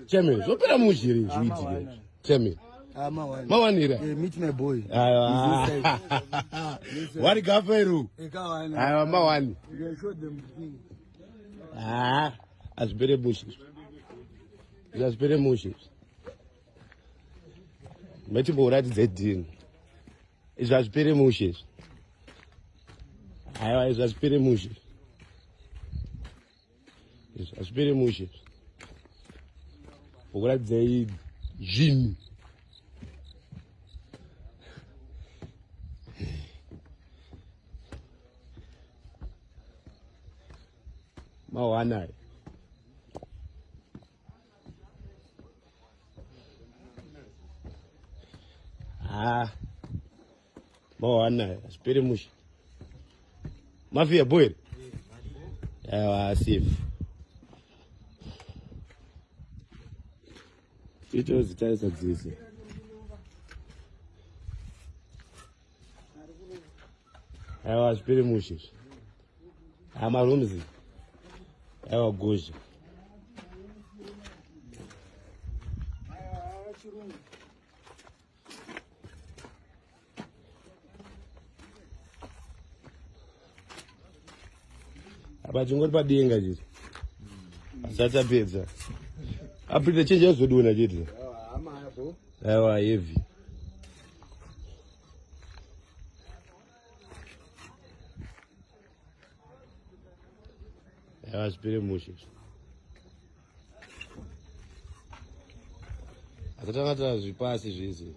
Chairman, so pera mushiri juiti. Chairman. Mawanira. Meet my boy. What gaferu? Mawani. As very bushes. As very bushes. Metibora Zedin. It's as very bushes. It's as very bushes. It's as very bushes. What they Jim. Mawana. Mawana, espere mush. Mafia boy. Safe. It was the ties of this. I was very mushy. I'm a roomsy. I was good. But you got the English. Such a pizza. I put the changes to do in a jitty. I was heavy. I was very mushy. I thought I was passing easy.